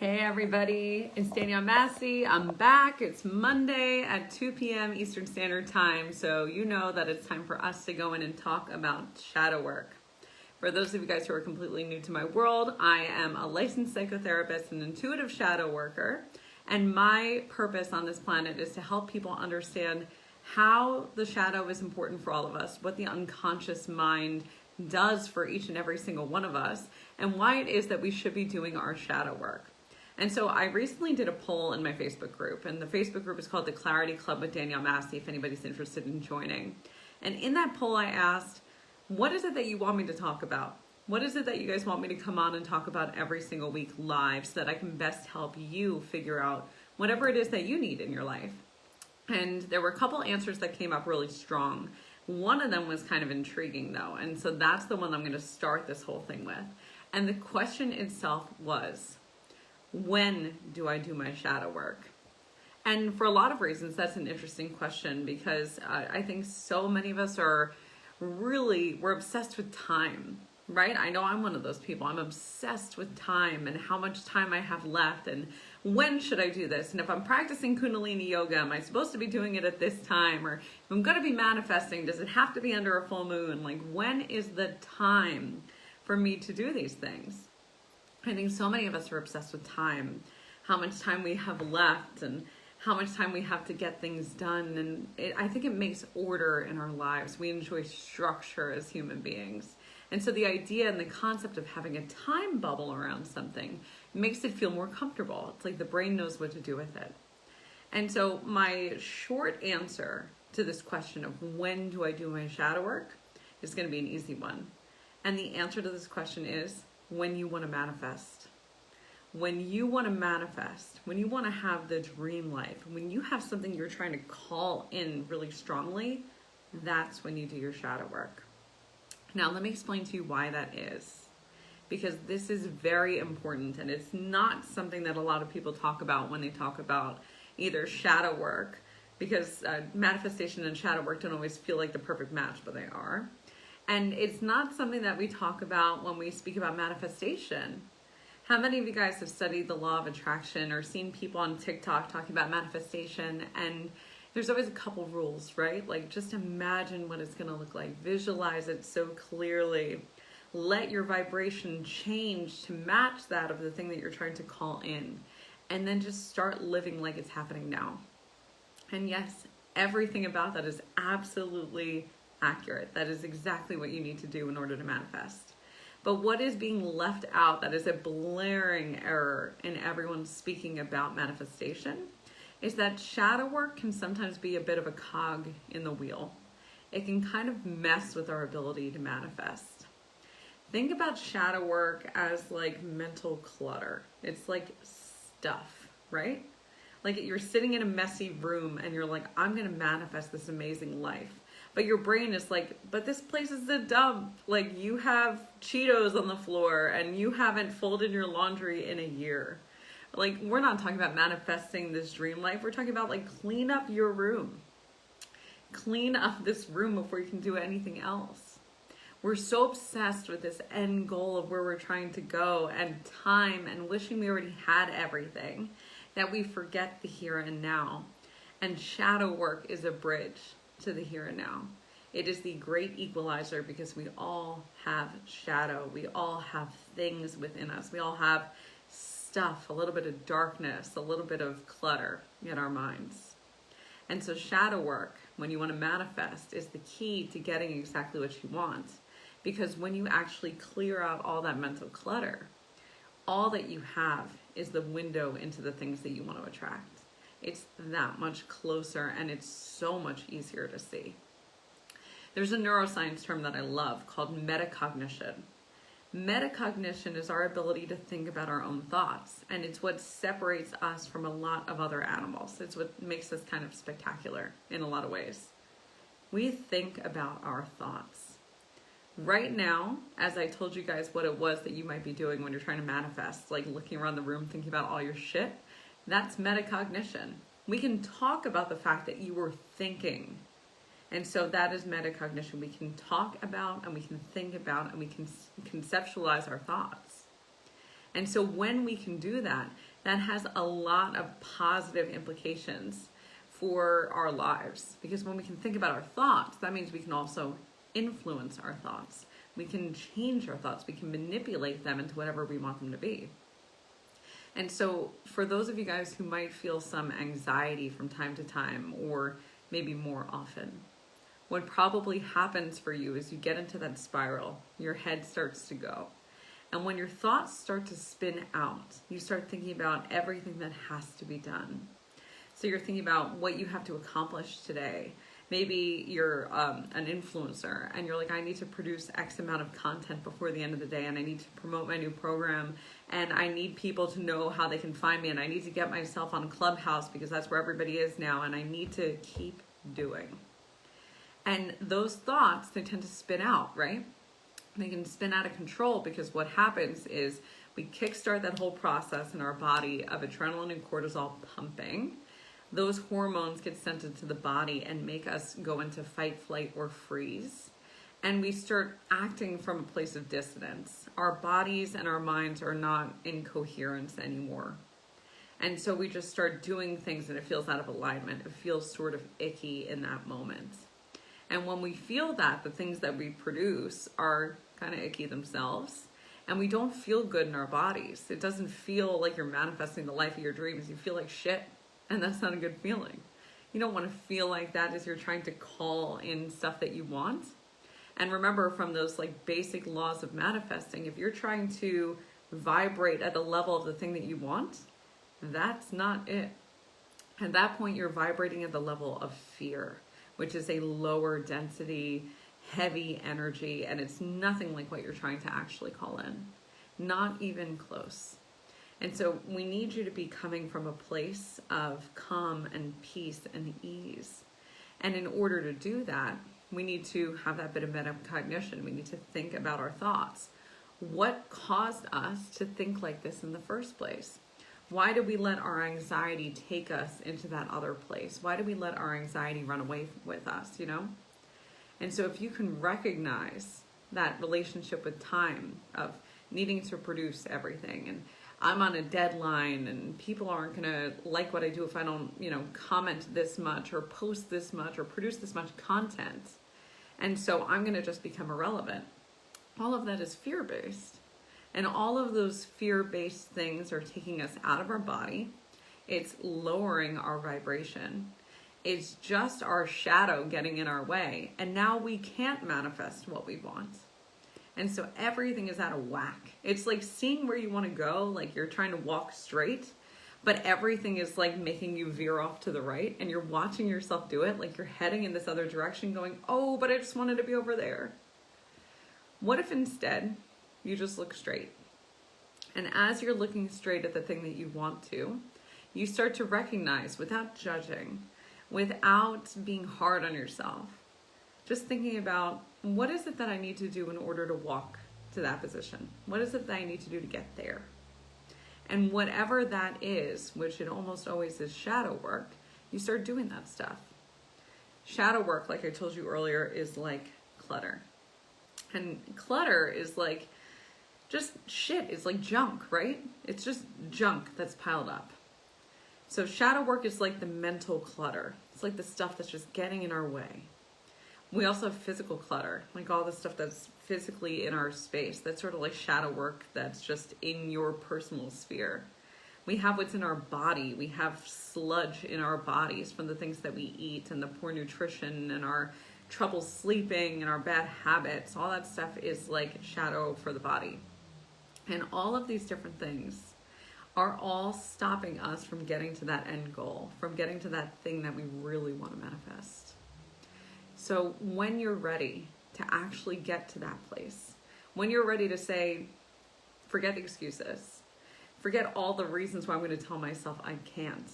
Hey everybody, it's Danielle Massi. I'm back. It's Monday at 2 p.m. Eastern Standard Time, so you know that it's time for us to go in and talk about shadow work. For those of you guys who are completely new to my world, I am a licensed psychotherapist and intuitive shadow worker, and my purpose on this planet is to help people understand how the shadow is important for all of us, what the unconscious mind does for each and every single one of us, and why it is that we should be doing our shadow work. And so I recently did a poll in my Facebook group, and the Facebook group is called the Clarity Club with Danielle Massi, if anybody's interested in joining. And in that poll I asked, what is it that you want me to talk about? What is it that you guys want me to come on and talk about every single week live so that I can best help you figure out whatever it is that you need in your life? And there were a couple answers that came up really strong. One of them was kind of intriguing though, and so that's the one I'm going to start this whole thing with. And the question itself was, when do I do my shadow work? And for a lot of reasons, that's an interesting question because I think so many of us we're obsessed with time, right? I know I'm one of those people. I'm obsessed with time and how much time I have left and when should I do this? And if I'm practicing Kundalini yoga, am I supposed to be doing it at this time? Or if I'm going to be manifesting, does it have to be under a full moon? Like, when is the time for me to do these things? I think so many of us are obsessed with time, how much time we have left and how much time we have to get things done. And I think it makes order in our lives. We enjoy structure as human beings. And so the idea and the concept of having a time bubble around something makes it feel more comfortable. It's like the brain knows what to do with it. And so my short answer to this question of when do I do my shadow work is going to be an easy one. And the answer to this question is when you want to manifest. When you want to manifest, when you want to have the dream life, when you have something you're trying to call in really strongly, that's when you do your shadow work. Now, let me explain to you why that is. Because this is very important and it's not something that a lot of people talk about when they talk about either shadow work, because manifestation and shadow work don't always feel like the perfect match, but they are. And it's not something that we talk about when we speak about manifestation. How many of you guys have studied the law of attraction or seen people on TikTok talking about manifestation? And there's always a couple rules, right? Like, just imagine what it's going to look like. Visualize it so clearly. Let your vibration change to match that of the thing that you're trying to call in. And then just start living like it's happening now. And yes, everything about that is absolutely accurate. That is exactly what you need to do in order to manifest. But what is being left out that is a blaring error in everyone speaking about manifestation is that shadow work can sometimes be a bit of a cog in the wheel. It can kind of mess with our ability to manifest. Think about shadow work as like mental clutter. It's like stuff, right? Like you're sitting in a messy room and you're like, I'm going to manifest this amazing life. But your brain is like, but this place is a dump. Like, you have Cheetos on the floor and you haven't folded your laundry in a year. Like, we're not talking about manifesting this dream life. We're talking about like, clean up your room. Clean up this room before you can do anything else. We're so obsessed with this end goal of where we're trying to go and time and wishing we already had everything that we forget the here and now. And shadow work is a bridge to the here and now. It is the great equalizer because we all have shadow. We all have things within us. We all have stuff, a little bit of darkness, a little bit of clutter in our minds. And so shadow work, when you want to manifest, is the key to getting exactly what you want. Because when you actually clear out all that mental clutter, all that you have is the window into the things that you want to attract. It's that much closer and it's so much easier to see. There's a neuroscience term that I love called metacognition. Metacognition is our ability to think about our own thoughts, and it's what separates us from a lot of other animals. It's what makes us kind of spectacular in a lot of ways. We think about our thoughts. Right now, as I told you guys what it was that you might be doing when you're trying to manifest, like looking around the room thinking about all your shit, that's metacognition. We can talk about the fact that you were thinking. And so that is metacognition. We can talk about and we can think about and we can conceptualize our thoughts. And so when we can do that, that has a lot of positive implications for our lives. Because when we can think about our thoughts, that means we can also influence our thoughts. We can change our thoughts. We can manipulate them into whatever we want them to be. And so for those of you guys who might feel some anxiety from time to time, or maybe more often, what probably happens for you is you get into that spiral. Your head starts to go. And when your thoughts start to spin out, you start thinking about everything that has to be done. So you're thinking about what you have to accomplish today. Maybe you're an influencer and you're like, I need to produce X amount of content before the end of the day, and I need to promote my new program, and I need people to know how they can find me, and I need to get myself on Clubhouse because that's where everybody is now, and I need to keep doing. And those thoughts, they tend to spin out, right? They can spin out of control because what happens is we kickstart that whole process in our body of adrenaline and cortisol pumping. Those hormones get sent into the body and make us go into fight, flight, or freeze. And we start acting from a place of dissonance. Our bodies and our minds are not in coherence anymore. And so we just start doing things and it feels out of alignment. It feels sort of icky in that moment. And when we feel that, the things that we produce are kind of icky themselves. And we don't feel good in our bodies. It doesn't feel like you're manifesting the life of your dreams. You feel like shit. And that's not a good feeling. You don't want to feel like that as you're trying to call in stuff that you want. And remember, from those like basic laws of manifesting, if you're trying to vibrate at the level of the thing that you want, that's not it. At that point, you're vibrating at the level of fear, which is a lower density, heavy energy, and it's nothing like what you're trying to actually call in. Not even close. And so we need you to be coming from a place of calm and peace and ease. And in order to do that, we need to have that bit of metacognition. We need to think about our thoughts. What caused us to think like this in the first place? Why did we let our anxiety take us into that other place? Why did we let our anxiety run away with us, you know? And so if you can recognize that relationship with time of needing to produce everything, and I'm on a deadline and people aren't going to like what I do if I don't, comment this much or post this much or produce this much content. And so I'm going to just become irrelevant. All of that is fear-based. And all of those fear-based things are taking us out of our body. It's lowering our vibration. It's just our shadow getting in our way. And now we can't manifest what we want. And so everything is out of whack. It's like seeing where you want to go, like you're trying to walk straight, but everything is like making you veer off to the right, and you're watching yourself do it, like you're heading in this other direction going, oh, but I just wanted to be over there. What if instead you just look straight? And as you're looking straight at the thing that you want to, you start to recognize without judging, without being hard on yourself, just thinking about, what is it that I need to do in order to walk to that position? What is it that I need to do to get there? And whatever that is, which it almost always is shadow work, you start doing that stuff. Shadow work, like I told you earlier, is like clutter. And clutter is like just shit. It's like junk, right? It's just junk that's piled up. So shadow work is like the mental clutter. It's like the stuff that's just getting in our way. We also have physical clutter, like all the stuff that's physically in our space. That's sort of like shadow work that's just in your personal sphere. We have what's in our body. We have sludge in our bodies from the things that we eat and the poor nutrition and our trouble sleeping and our bad habits. All that stuff is like shadow for the body. And all of these different things are all stopping us from getting to that end goal, from getting to that thing that we really want to manifest. So when you're ready to actually get to that place, when you're ready to say, forget the excuses, forget all the reasons why I'm going to tell myself I can't,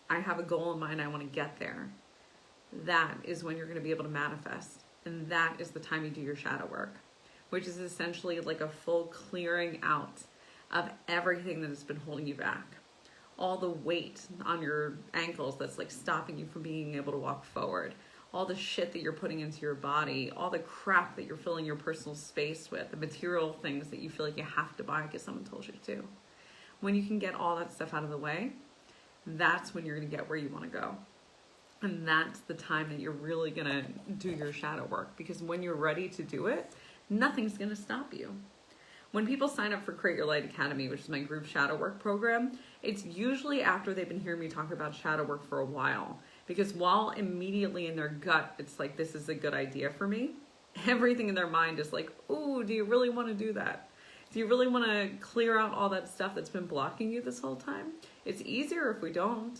I have a goal in mind, I want to get there, that is when you're going to be able to manifest. And that is the time you do your shadow work, which is essentially like a full clearing out of everything that has been holding you back. All the weight on your ankles that's like stopping you from being able to walk forward. All the shit that you're putting into your body, all the crap that you're filling your personal space with, the material things that you feel like you have to buy because someone told you to. When you can get all that stuff out of the way, that's when you're going to get where you want to go. And that's the time that you're really going to do your shadow work, because when you're ready to do it, nothing's going to stop you. When people sign up for Create Your Light Academy, which is my group shadow work program, it's usually after they've been hearing me talk about shadow work for a while. Because while immediately in their gut, it's like, this is a good idea for me, everything in their mind is like, oh, do you really want to do that? Do you really want to clear out all that stuff that's been blocking you this whole time? It's easier if we don't.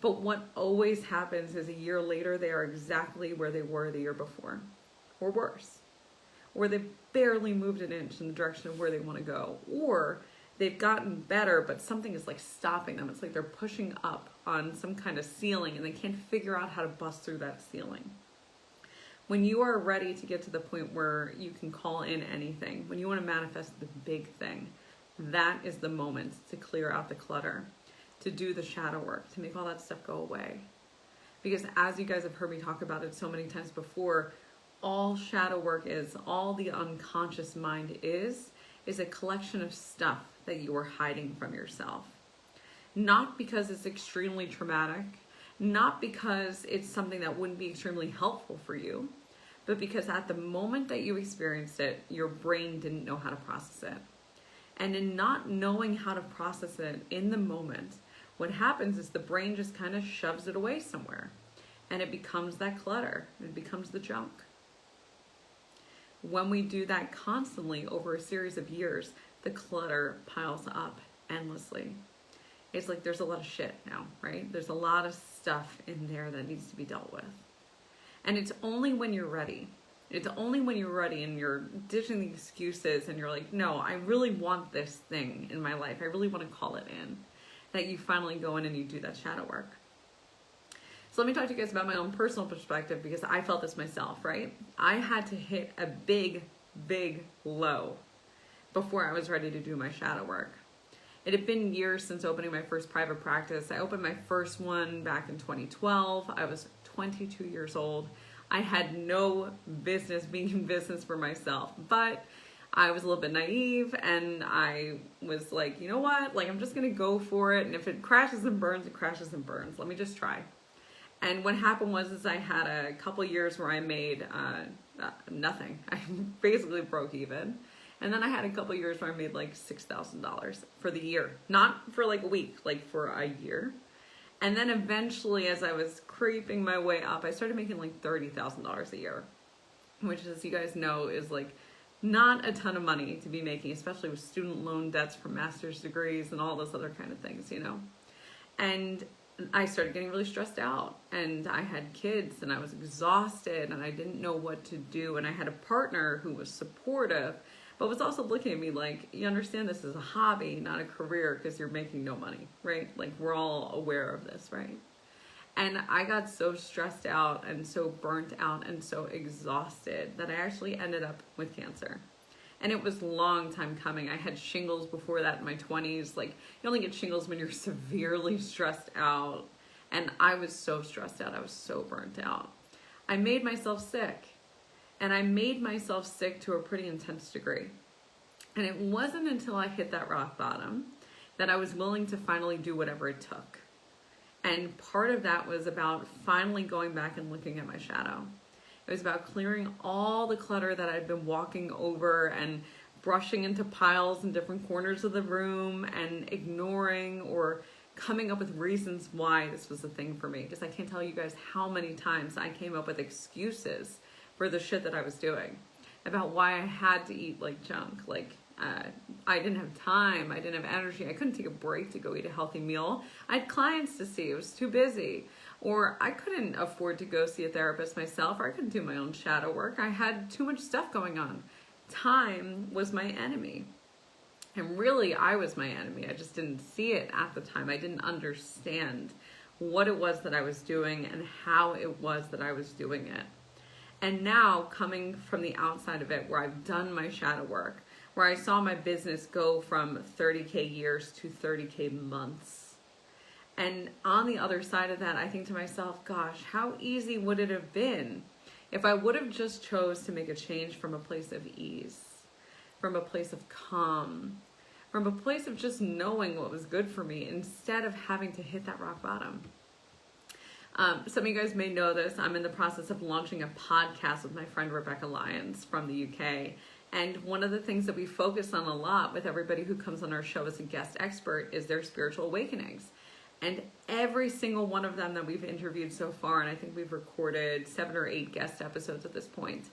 But what always happens is a year later, they are exactly where they were the year before, or worse. Or they've barely moved an inch in the direction of where they want to go. Or they've gotten better, but something is like stopping them. It's like they're pushing up on some kind of ceiling and they can't figure out how to bust through that ceiling. When you are ready to get to the point where you can call in anything, when you want to manifest the big thing, that is the moment to clear out the clutter, to do the shadow work, to make all that stuff go away. Because as you guys have heard me talk about it so many times before, all shadow work is, all the unconscious mind is a collection of stuff that you are hiding from yourself. Not because it's extremely traumatic, not because it's something that wouldn't be extremely helpful for you, but because at the moment that you experienced it, your brain didn't know how to process it. And in not knowing how to process it in the moment, what happens is the brain just kind of shoves it away somewhere. And it becomes that clutter. It becomes the junk. When we do that constantly over a series of years, the clutter piles up endlessly. It's like there's a lot of shit now, right? There's a lot of stuff in there that needs to be dealt with. And it's only when you're ready. It's only when you're ready and you're ditching the excuses and you're like, no, I really want this thing in my life. I really want to call it in. That you finally go in and you do that shadow work. So let me talk to you guys about my own personal perspective, because I felt this myself, right? I had to hit a big, big low before I was ready to do my shadow work. It had been years since opening my first private practice. I opened my first one back in 2012. I was 22 years old. I had no business being in business for myself, but I was a little bit naive and I was like, you know what? Like, I'm just going to go for it. And if it crashes and burns, it crashes and burns. Let me just try. And what happened was I had a couple years where I made nothing. I basically broke even. And then I had a couple years where I made like $6,000 for the year. Not for like a week, like for a year. And then eventually, as I was creeping my way up, I started making like $30,000 a year. Which, as you guys know, is like not a ton of money to be making, especially with student loan debts for master's degrees and all those other kind of things, you know. And I started getting really stressed out, and I had kids and I was exhausted and I didn't know what to do. And I had a partner who was supportive, but was also looking at me like, you understand this is a hobby, not a career, because you're making no money, right? Like, we're all aware of this, right? And I got so stressed out and so burnt out and so exhausted that I actually ended up with cancer. And it was a long time coming. I had shingles before that in my 20s. Like, you only get shingles when you're severely stressed out. And I was so stressed out. I was so burnt out. I made myself sick. And I made myself sick to a pretty intense degree. And it wasn't until I hit that rock bottom that I was willing to finally do whatever it took. And part of that was about finally going back and looking at my shadow. It was about clearing all the clutter that I'd been walking over and brushing into piles in different corners of the room and ignoring or coming up with reasons why this was a thing for me. Because I can't tell you guys how many times I came up with excuses for the shit that I was doing. About why I had to eat like junk. Like, I didn't have time. I didn't have energy. I couldn't take a break to go eat a healthy meal. I had clients to see. It was too busy. Or I couldn't afford to go see a therapist myself, or I couldn't do my own shadow work. I had too much stuff going on. Time was my enemy. And really, I was my enemy. I just didn't see it at the time. I didn't understand what it was that I was doing and how it was that I was doing it. And now, coming from the outside of it, where I've done my shadow work, where I saw my business go from 30K years to 30K months. And on the other side of that, I think to myself, gosh, how easy would it have been if I would have just chose to make a change from a place of ease, from a place of calm, from a place of just knowing what was good for me instead of having to hit that rock bottom. Some of you guys may know this. I'm in the process of launching a podcast with my friend Rebecca Lyons from the UK. And one of the things that we focus on a lot with everybody who comes on our show as a guest expert is their spiritual awakenings. And every single one of them that we've interviewed so far, and I think we've recorded 7 or 8 guest episodes at this point,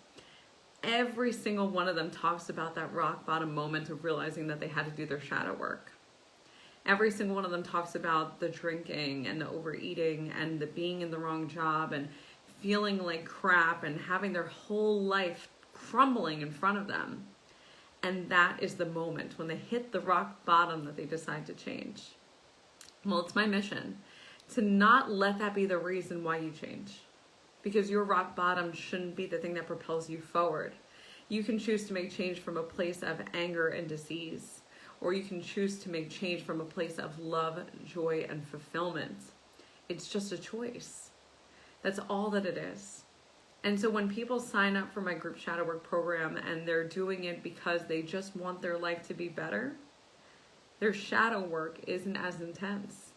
every single one of them talks about that rock bottom moment of realizing that they had to do their shadow work. Every single one of them talks about the drinking and the overeating and the being in the wrong job and feeling like crap and having their whole life crumbling in front of them. And that is the moment when they hit the rock bottom that they decide to change. Well, it's my mission to not let that be the reason why you change. Because your rock bottom shouldn't be the thing that propels you forward. You can choose to make change from a place of anger and disease. Or you can choose to make change from a place of love, joy, and fulfillment. It's just a choice. That's all that it is. And so when people sign up for my group shadow work program and they're doing it because they just want their life to be better, their shadow work isn't as intense.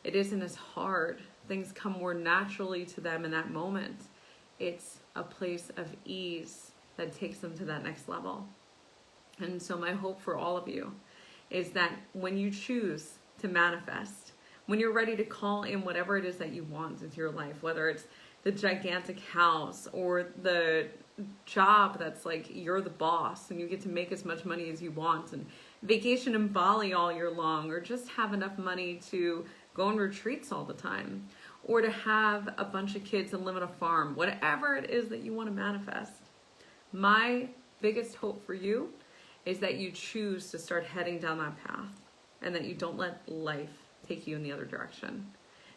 It isn't as hard. Things come more naturally to them in that moment. It's a place of ease that takes them to that next level. And so my hope for all of you is that when you choose to manifest, when you're ready to call in whatever it is that you want into your life, whether it's the gigantic house or the job that's like you're the boss and you get to make as much money as you want and vacation in Bali all year long, or just have enough money to go on retreats all the time, or to have a bunch of kids and live on a farm, whatever it is that you want to manifest. My biggest hope for you is that you choose to start heading down that path and that you don't let life take you in the other direction.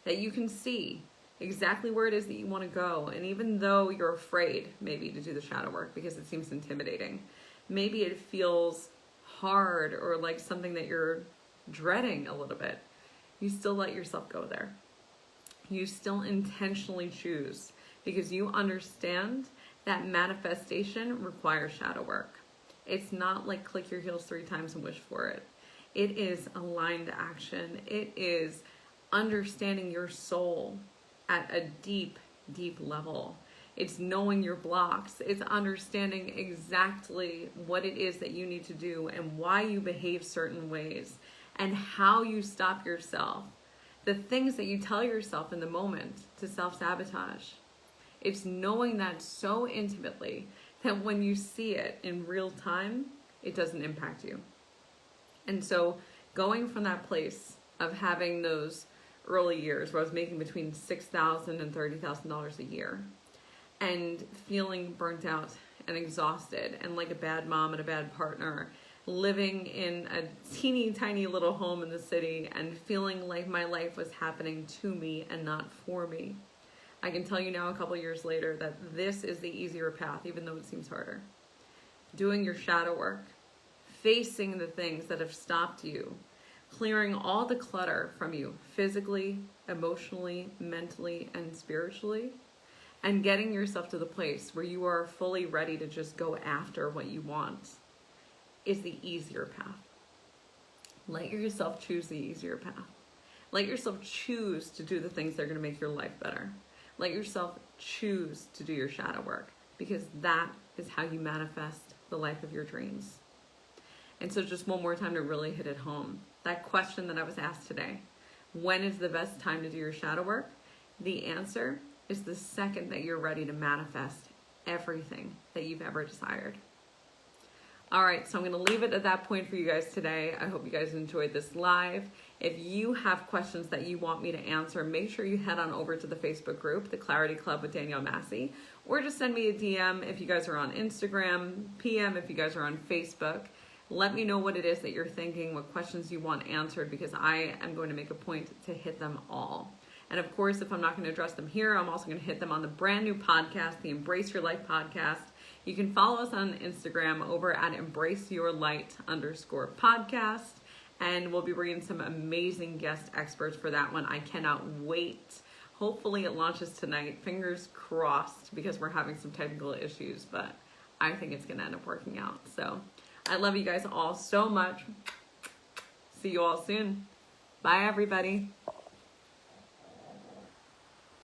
That you can see exactly where it is that you want to go. And even though you're afraid maybe to do the shadow work because it seems intimidating, maybe it feels hard or like something that you're dreading a little bit, you still let yourself go there. You still intentionally choose because you understand that manifestation requires shadow work. It's not like click your heels 3 times and wish for it. It is aligned action. It is understanding your soul at a deep, deep level. It's knowing your blocks. It's understanding exactly what it is that you need to do and why you behave certain ways and how you stop yourself. The things that you tell yourself in the moment to self-sabotage. It's knowing that so intimately that when you see it in real time, it doesn't impact you. And so going from that place of having those early years where I was making between $6,000 and $30,000 a year and feeling burnt out and exhausted and like a bad mom and a bad partner, living in a teeny tiny little home in the city and feeling like my life was happening to me and not for me. I can tell you now a couple years later that this is the easier path, even though it seems harder. Doing your shadow work, facing the things that have stopped you, clearing all the clutter from you physically, emotionally, mentally, and spiritually, and getting yourself to the place where you are fully ready to just go after what you want is the easier path. Let yourself choose the easier path. Let yourself choose to do the things that are going to make your life better. Let yourself choose to do your shadow work because that is how you manifest the life of your dreams. And so just one more time to really hit it home. That question that I was asked today, when is the best time to do your shadow work? The answer is the second that you're ready to manifest everything that you've ever desired. All right, so I'm going to leave it at that point for you guys today. I hope you guys enjoyed this live. If you have questions that you want me to answer, make sure you head on over to the Facebook group, The Clarity Club with Danielle Massi, or just send me a DM if you guys are on Instagram, PM if you guys are on Facebook. Let me know what it is that you're thinking, what questions you want answered, because I am going to make a point to hit them all. And of course, if I'm not going to address them here, I'm also going to hit them on the brand new podcast, the Embrace Your Life podcast. You can follow us on Instagram over at embraceyourlight_podcast. And we'll be bringing some amazing guest experts for that one. I cannot wait. Hopefully it launches tonight. Fingers crossed, because we're having some technical issues, but I think it's going to end up working out. So I love you guys all so much. see you all soon. Bye, everybody.